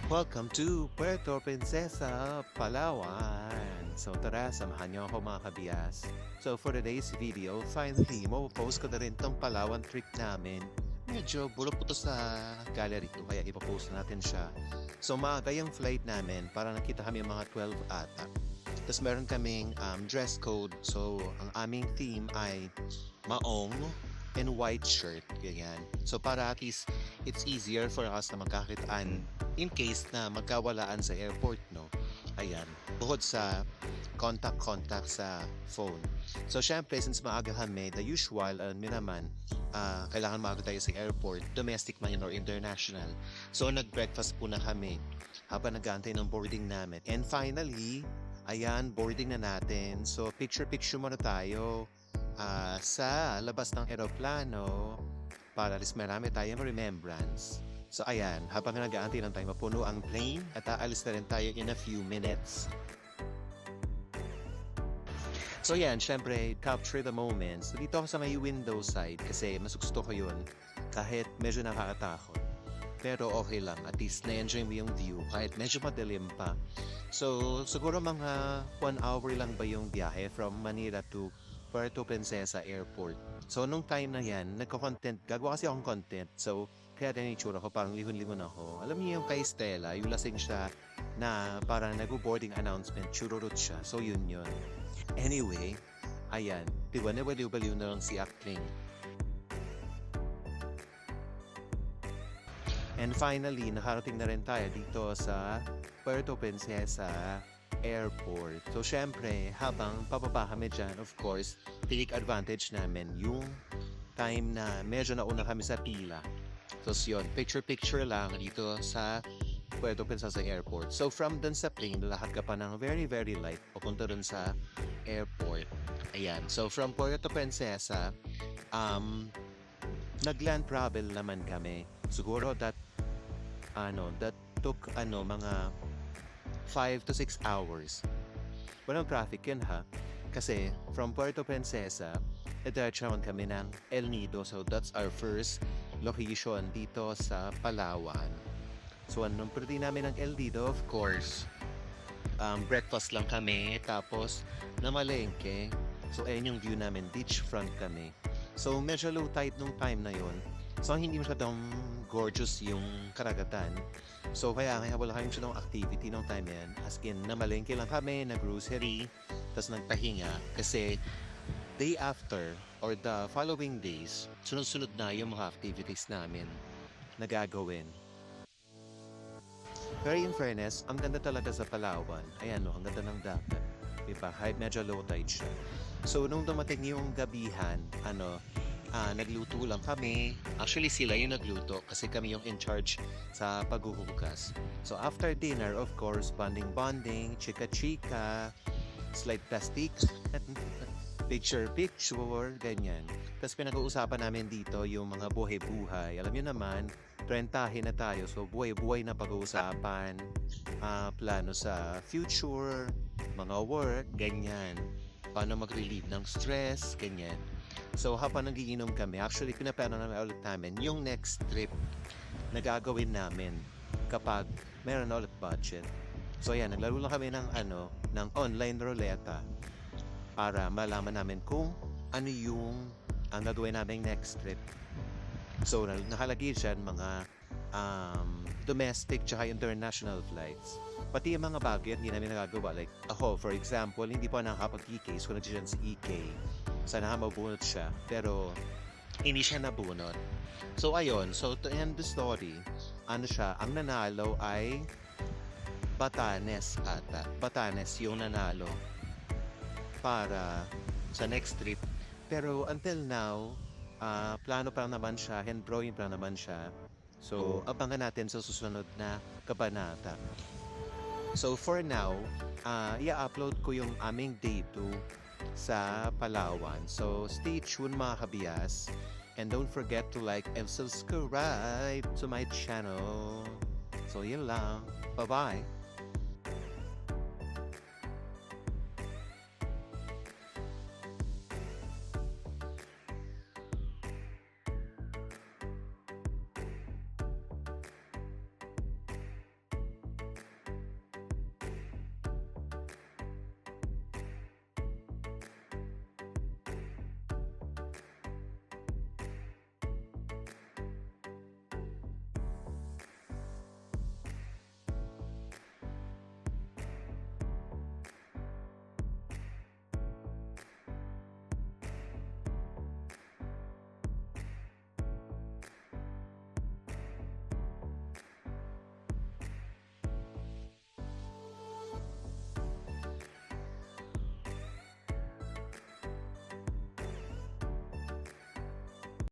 Welcome to Puerto Princesa, Palawan. So tara, samahan niyo ako mga kabias. So for today's video, finally, mapopost ko na rin tong Palawan trip namin. Medyo bulok po to sa gallery ko, kaya ipopost natin siya. So maaga yung flight namin, para nakita kami mga 12 ata. Tapos meron kaming dress code. So ang aming theme ay maong and white shirt, ganyan. So para at least it's easier for us na magkakitaan in case na magkawalaan sa airport, no? Ayan, bukod sa contact sa phone. So syempre, since maaga kami, the usual, naman, kailangan maaga tayo sa airport, domestic man or international. So nag-breakfast po na kami habang nag-aantay ng boarding namin. And finally, ayan, boarding na natin. So picture-picture muna tayo sa labas ng eroplano para at least marami tayong remembrance. So ayan, habang nag-aantay lang tayo mapuno ang plane at aalis na rin tayo in a few minutes. So yan, syempre, capture the moments. Dito ako sa may window side kasi mas gusto ko yun kahit medyo nakakatakot. Pero okay lang, at least na-enjoy mo yung view kahit medyo madilim pa. So siguro mga 1 hour lang ba yung biyahe from Manila to Puerto Princesa Airport. So nung time na yan, nagko-content, gagawa kasi akong content. So kaya din yung itsura ko, parang lihon-lihon ako. Alam niyo yung kay Stella, yung lasing siya na parang nag-boarding announcement, chururut siya. So yun. Anyway, ayan, diba nabaliw-baliw na lang si Akling. And finally, nakarating na rin tayo dito sa Puerto Princesa Airport. So syempre, habang pababa kami dyan, of course, take advantage namin yung time na medyo nauna kami sa pila. So yun, picture-picture lang dito sa Puerto Princesa Airport. So from dun sa plane, lahat ka pa ng very very light papunta dun sa airport. Ayan, so from Puerto Princesa, nag-land travel naman kami. Siguro that took mga 5 to 6 hours. Walang traffic yun ha. Kasi from Puerto Princesa, diretso naman kami ng El Nido. So that's our first location dito sa Palawan. So anong pwede namin ng El Nido, of course, breakfast lang kami. Tapos namalengke. So ayun yung view namin, beachfront kami. So medyo low tide nung time na yun. So hindi masyadong gorgeous yung karagatan. So kaya wala kami masyadong activity nung time yan. As in, namalengke lang kami, nag-grocery, tapos nagpahinga. Kasi day after or the following days, sunod-sunod na yung mga activities namin na gagawin. Pero in fairness, ang ganda talaga sa Palawan. Ayan no, ang ganda ng dagat. Diba? Kahit medyo low tide siya. So nung dumating yung gabihan, nagluto lang kami. Actually, sila yung nagluto kasi kami yung in charge sa paghuhugas. So after dinner, of course, bonding, chika-chika, slide plastic, picture, ganyan. Tapos pinag-uusapan namin dito yung mga buhay-buhay. Alam niyo naman, 30 na tayo. So buhay-buhay na pag-uusapan, plano sa future, mga work, ganyan. Paano mag-relieve ng stress, ganyan. So habang nagiinom kami, actually pinaplano namin ulit namin yung next trip na gagawin namin kapag meron na ulit budget. So ayan, naglaro lang kami ng online ruleta para malaman namin kung ano yung ang gagawin namin next trip. So nakalagay dyan mga domestic tsaka international flights. Pati yung mga bagay hindi namin nagagawa. Like ako, for example, hindi pa nakakapag-EK. So nandiyan si EK. Sana mabunot siya. Pero hindi siya nabunot. So ayun, so to end the story, ang nanalo ay Batanes ata. Batanes yung nanalo para sa next trip. Pero until now, plano pa naman siya, hand drawing pa naman siya. So abangan natin sa susunod na kabanata. So for now, i-upload ko yung aming day 2 sa Palawan. So stay tuned mga kabias. And don't forget to like and subscribe to my channel. So yun lang. Bye-bye.